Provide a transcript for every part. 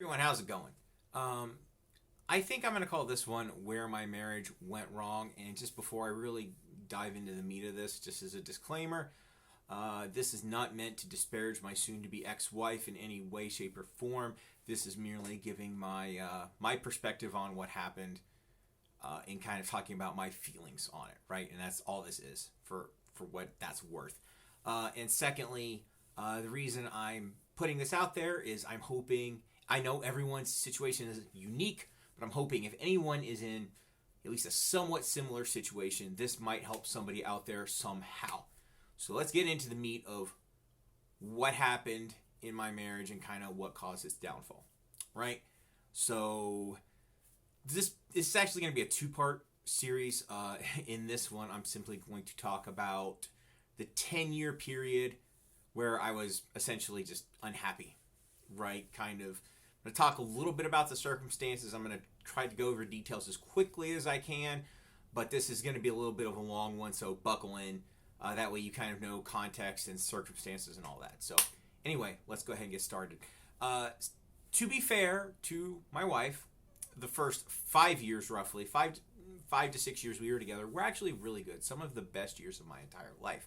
Everyone, how's it going? Um, I think I'm going to call this one Where My Marriage Went Wrong. And just before I really dive into the meat of this, just as a disclaimer, this is not meant to disparage my soon to be ex wife in any way, shape, or form. This is merely giving my perspective on what happened and kind of talking about my feelings on it, right? And that's all this is for what that's worth. And secondly, the reason I'm putting this out there is I'm hoping, I know everyone's situation is unique, but I'm hoping if anyone is in at least a somewhat similar situation, this might help somebody out there somehow. So let's get into the meat of what happened in my marriage and kind of what caused its downfall, right? So this is actually going to be a two-part series. In this one, I'm simply going to talk about the 10-year period where I was essentially just unhappy, right? Kind of. I'm going to talk a little bit about the circumstances. I'm going to try to go over details as quickly as I can, but this is going to be a little bit of a long one, so buckle in. That way you kind of know context and circumstances and all that. So anyway, let's go ahead and get started. To be fair to my wife, the first 5 years, roughly, 5 to 6 years we were together, were actually really good. Some of the best years of my entire life.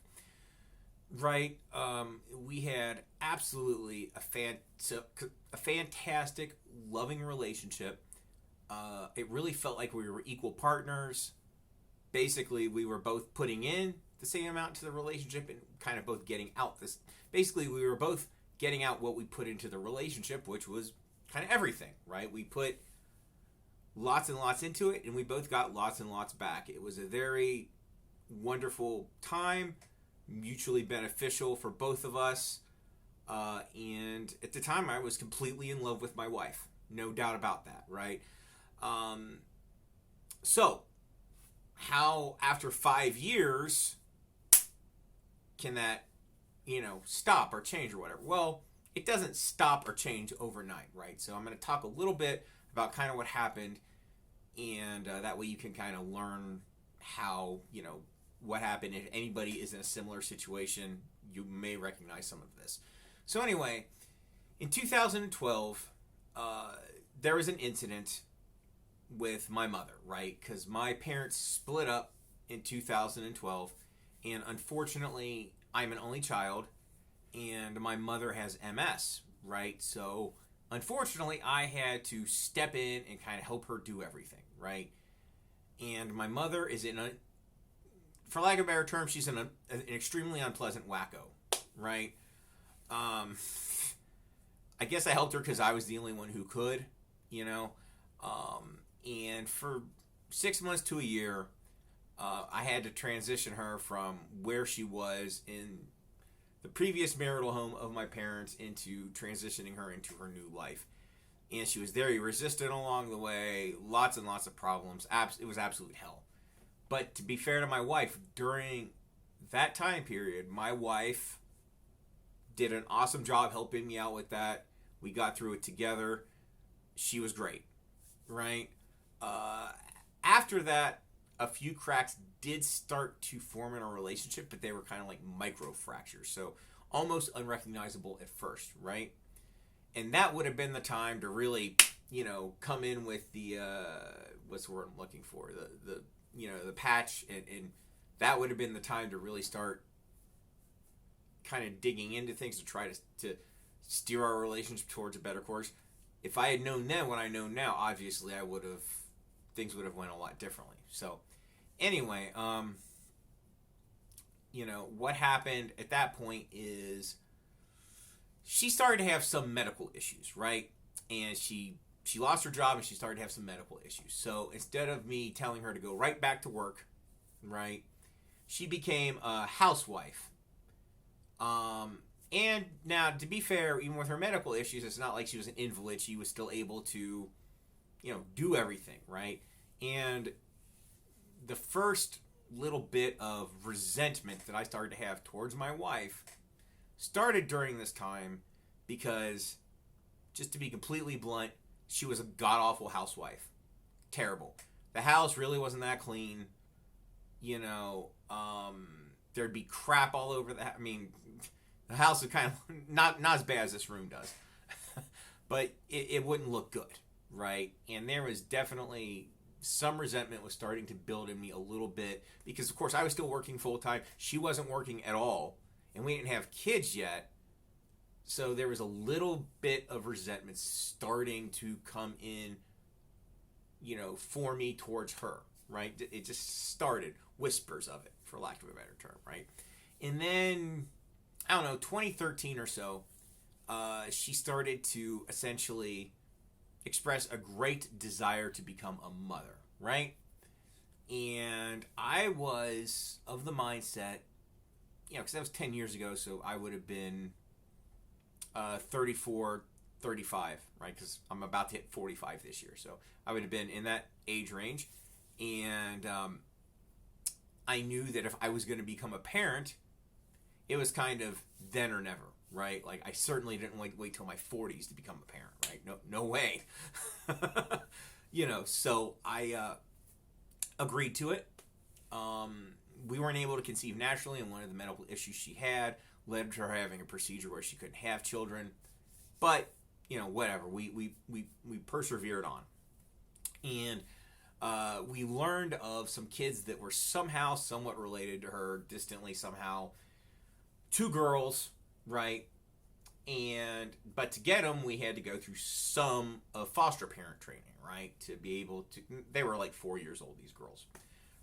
Right? We had absolutely a fantastic, loving relationship. It really felt like we were equal partners. Basically, we were both putting in the same amount to the relationship and kind of both getting out this. Basically, we were both getting out what we put into the relationship, which was kind of everything, right? We put lots and lots into it, and we both got lots and lots back. It was a very wonderful time, mutually beneficial for both of us. And at the time, I was completely in love with my wife. No doubt about that, right? So, how after 5 years can that, stop or change or whatever? Well, it doesn't stop or change overnight, right? So I'm going to talk a little bit about kind of what happened, and that way you can kind of learn how, what happened. If anybody is in a similar situation, you may recognize some of this. So anyway, in 2012, there was an incident with my mother, right? Because my parents split up in 2012, and unfortunately, I'm an only child, and my mother has MS, right? So unfortunately, I had to step in and kind of help her do everything, right? And my mother is for lack of a better term, she's an extremely unpleasant wacko, right? I guess I helped her because I was the only one who could, and for 6 months to a year, I had to transition her from where she was in the previous marital home of my parents into transitioning her into her new life. And she was very resistant along the way, lots and lots of problems. It was absolute hell. But to be fair to my wife, during that time period, my wife did an awesome job helping me out with that. We got through it together. She was great, right? After that, a few cracks did start to form in our relationship, but they were kind of like micro fractures, so almost unrecognizable at first, right? And that would have been the time to really, come in with the what's the word I'm looking for, the patch, and that would have been the time to really start kind of digging into things to try to steer our relationship towards a better course. If I had known then what I know now, obviously things would have went a lot differently. So anyway, what happened at that point is she started to have some medical issues, right? And she lost her job and she started to have some medical issues. So instead of me telling her to go right back to work, right, she became a housewife. And now, to be fair, even with her medical issues, it's not like she was an invalid. She was still able to, do everything, right? And the first little bit of resentment that I started to have towards my wife started during this time because, just to be completely blunt, she was a god-awful housewife. Terrible. The house really wasn't that clean. There'd be crap all over the house. I mean, the house is kind of not as bad as this room does. but it wouldn't look good, right? And there was definitely some resentment was starting to build in me a little bit because, of course, I was still working full time. She wasn't working at all, and we didn't have kids yet. So there was a little bit of resentment starting to come in, for me towards her, right? It just started, whispers of it, for lack of a better term, right? And then, I don't know, 2013 or so, she started to essentially express a great desire to become a mother, right? And I was of the mindset, because that was 10 years ago, so I would have been 34, 35, right? Because I'm about to hit 45 this year, so I would have been in that age range. And I knew that if I was going to become a parent, it was kind of then or never, right? Like, I certainly didn't wait till my 40s to become a parent, right? No way. So I agreed to it. We weren't able to conceive naturally, and one of the medical issues she had led to her having a procedure where she couldn't have children. But, whatever. We persevered on. And we learned of some kids that were somehow somewhat related to her, distantly somehow. 2 girls, right? But to get them, we had to go through some foster parent training, right? To be able to, they were like 4 years old, these girls,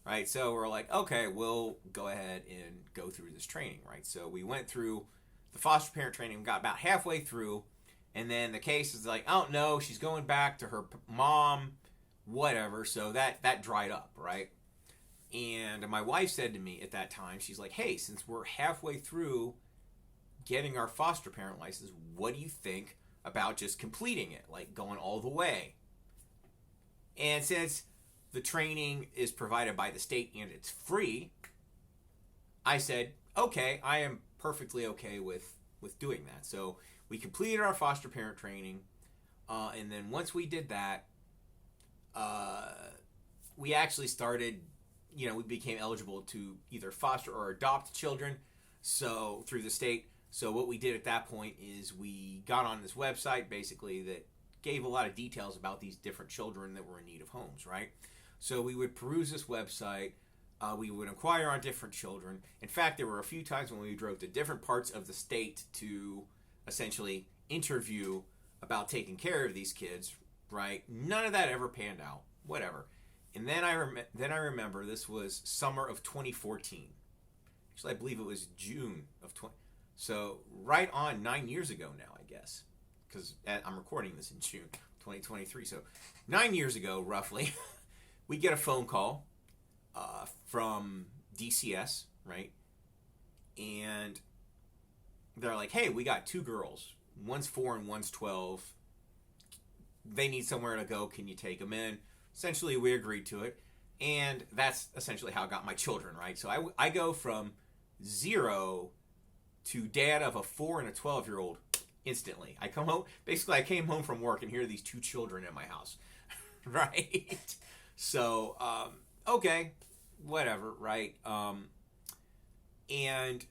right? So we're like, okay, we'll go ahead and go through this training, right? So we went through the foster parent training, got about halfway through, and then the case is like, oh no, she's going back to her mom, whatever. So that dried up, right? And my wife said to me at that time, she's like, hey, since we're halfway through getting our foster parent license, what do you think about just completing it, like going all the way? And since the training is provided by the state and it's free, I said, okay, I am perfectly okay with doing that. So we completed our foster parent training, and then once we did that, we actually started, we became eligible to either foster or adopt children, so through the state. So what we did at that point is we got on this website, basically, that gave a lot of details about these different children that were in need of homes, right? So we would peruse this website. We would inquire on different children. In fact, there were a few times when we drove to different parts of the state to essentially interview about taking care of these kids, right? None of that ever panned out, whatever. And then I remember this was summer of 2014. Actually, I believe it was June of 20. So right on 9 years ago now, I guess, because I'm recording this in June 2023. So 9 years ago, roughly, we get a phone call from DCS, right? And they're like, hey, we got 2 girls. One's 4 and one's 12. They need somewhere to go. Can you take them in? Essentially, we agreed to it. And that's essentially how I got my children, right? So I go from 0 to dad of a 4 and a 12-year-old instantly. I come home, basically I came home from work and here are these 2 children in my house, right? So, okay, whatever, right? And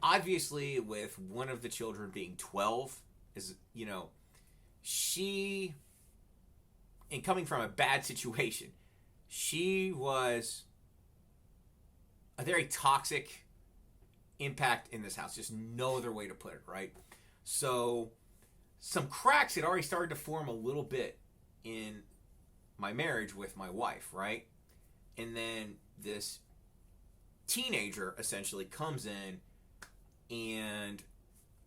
obviously with one of the children being 12, is, she, and coming from a bad situation, she was a very toxic impact in this house. Just no other way to put it, right? So some cracks had already started to form a little bit in my marriage with my wife, right? And then this teenager essentially comes in and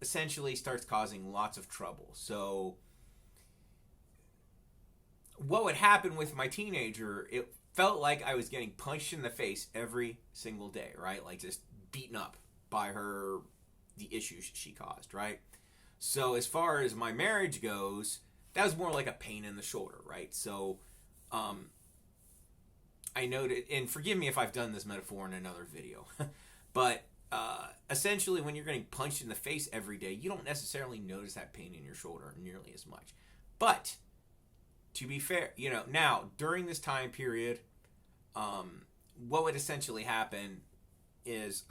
essentially starts causing lots of trouble. So what would happen with my teenager, it felt like I was getting punched in the face every single day, right? Like just beaten up by her, the issues she caused, right? So as far as my marriage goes, that was more like a pain in the shoulder, right? So I noted, and forgive me if I've done this metaphor in another video, but essentially when you're getting punched in the face every day, you don't necessarily notice that pain in your shoulder nearly as much. But to be fair, now during this time period, what would essentially happen is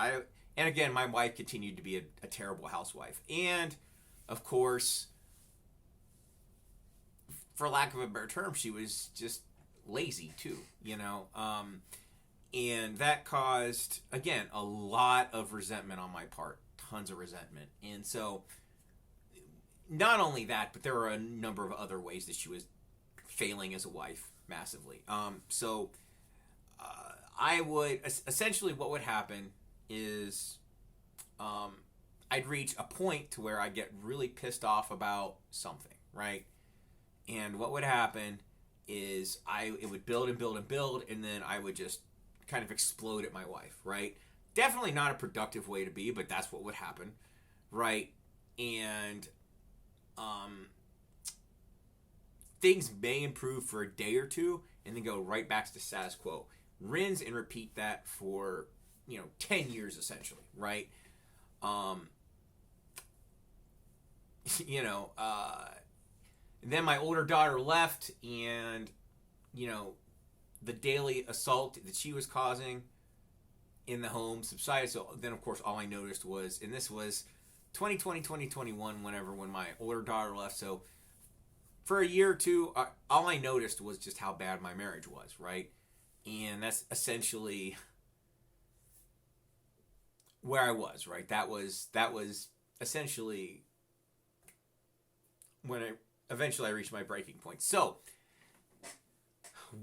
and again, my wife continued to be a terrible housewife. And, of course, for lack of a better term, she was just lazy too, you know. And that caused, again, a lot of resentment on my part, tons of resentment. And so, not only that, but there were a number of other ways that she was failing as a wife massively. I would, essentially what would happen is I'd reach a point to where I'd get really pissed off about something, right? And what would happen is it would build and build and build, and then I would just kind of explode at my wife, right? Definitely not a productive way to be, but that's what would happen, right? And things may improve for a day or two and then go right back to status quo. Rinse and repeat that for, 10 years essentially, right? Then my older daughter left, and, the daily assault that she was causing in the home subsided. So then, of course, all I noticed was, and this was 2020, 2021, when my older daughter left. So for a year or two, all I noticed was just how bad my marriage was, right? And that's essentially where I was, right? That was essentially when eventually I reached my breaking point. So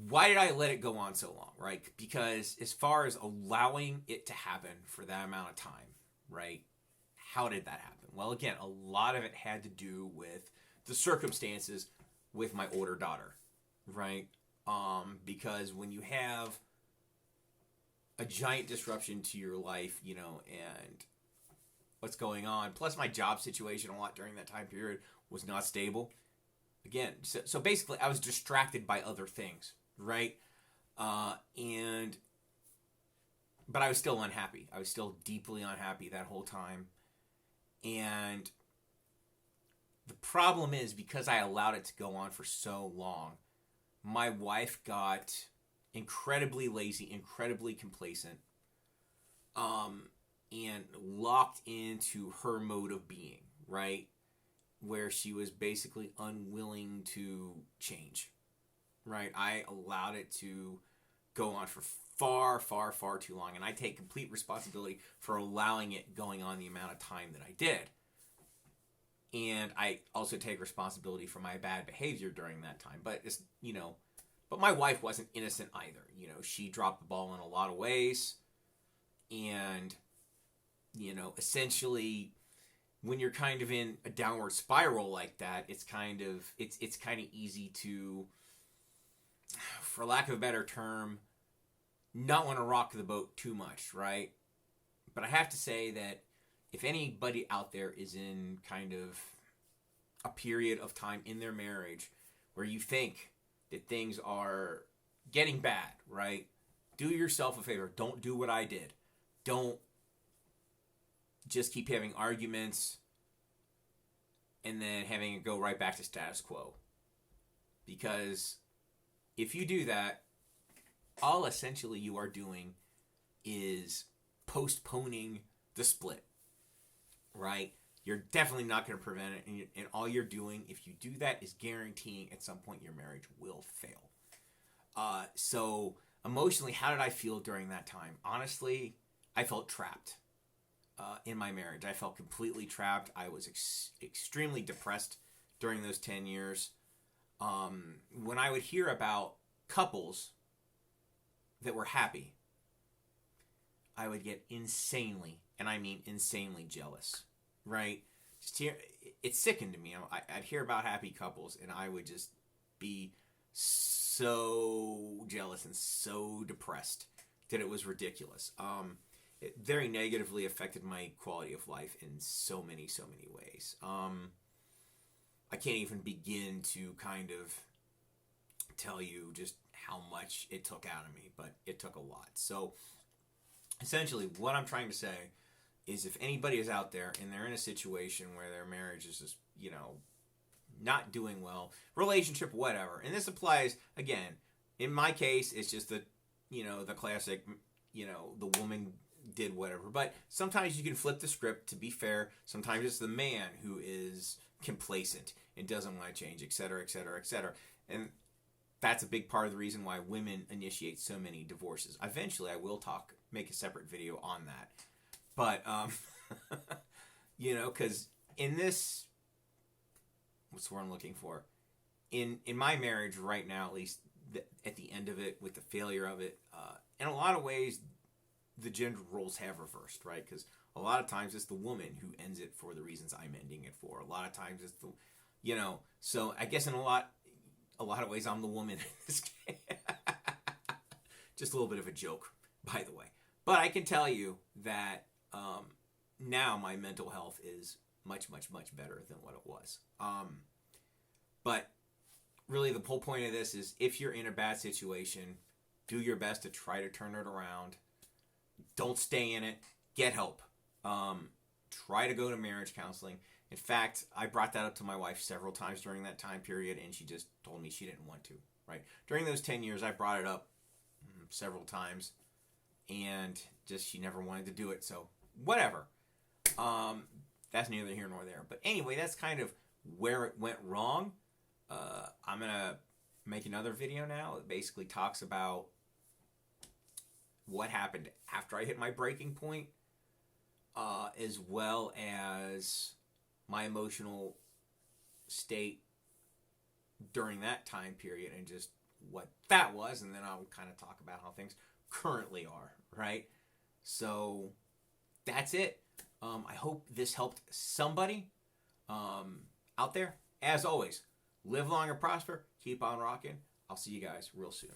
why did I let it go on so long, right? Because as far as allowing it to happen for that amount of time, right? How did that happen? Well, again, a lot of it had to do with the circumstances with my older daughter, right? Because when you have a giant disruption to your life, and what's going on, plus my job situation a lot during that time period was not stable. Again, so basically I was distracted by other things, right? But I was still unhappy. I was still deeply unhappy that whole time. And the problem is, because I allowed it to go on for so long, my wife got incredibly lazy, incredibly complacent, and locked into her mode of being, right? Where she was basically unwilling to change, right? I allowed it to go on for far, far, far too long, and I take complete responsibility for allowing it going on the amount of time that I did. And I also take responsibility for my bad behavior during that time. But it's, but my wife wasn't innocent either. She dropped the ball in a lot of ways. And, essentially, when you're kind of in a downward spiral like that, it's kind of easy to, for lack of a better term, not want to rock the boat too much, right? But I have to say that if anybody out there is in kind of a period of time in their marriage where you think that things are getting bad, right? Do yourself a favor. Don't do what I did. Don't just keep having arguments and then having it go right back to status quo. Because if you do that, all essentially you are doing is postponing the split, right? You're definitely not going to prevent it, and all you're doing, if you do that, is guaranteeing at some point your marriage will fail. So emotionally, how did I feel during that time? Honestly, I felt trapped in my marriage. I felt completely trapped. I was extremely depressed during those 10 years. When I would hear about couples that were happy, I would get insanely, and I mean insanely, jealous, right? It sickened to me. I'd hear about happy couples, and I would just be so jealous and so depressed that it was ridiculous. It very negatively affected my quality of life in so many ways. I can't even begin to kind of tell you just how much it took out of me, but it took a lot. So essentially what I'm trying to say is, if anybody is out there and they're in a situation where their marriage is just, not doing well, relationship, whatever, and this applies, again, in my case, it's just the classic, the woman did whatever, but sometimes you can flip the script. To be fair, sometimes it's the man who is complacent and doesn't want to change, et cetera, et cetera, et cetera. And that's a big part of the reason why women initiate so many divorces. Eventually, I will make a separate video on that. But, because in this, what's the word I'm looking for? In my marriage right now, at least at the end of it, with the failure of it, in a lot of ways, the gender roles have reversed, right? Because a lot of times it's the woman who ends it for the reasons I'm ending it for. A lot of times it's so I guess in a lot of ways I'm the woman in this game. Just a little bit of a joke, by the way. But I can tell you that now my mental health is much, much, much better than what it was. But really the whole point of this is if you're in a bad situation, do your best to try to turn it around. Don't stay in it. Get help. Try to go to marriage counseling. In fact, I brought that up to my wife several times during that time period, and she just told me she didn't want to, right? During those 10 years, I brought it up several times, and just she never wanted to do it, so whatever. That's neither here nor there. But anyway, that's kind of where it went wrong. I'm going to make another video now that basically talks about what happened after I hit my breaking point, as well as my emotional state during that time period and just what that was, and then I'll kind of talk about how things currently are, right? So that's it. I hope this helped somebody out there. As always, live long and prosper. Keep on rocking. I'll see you guys real soon.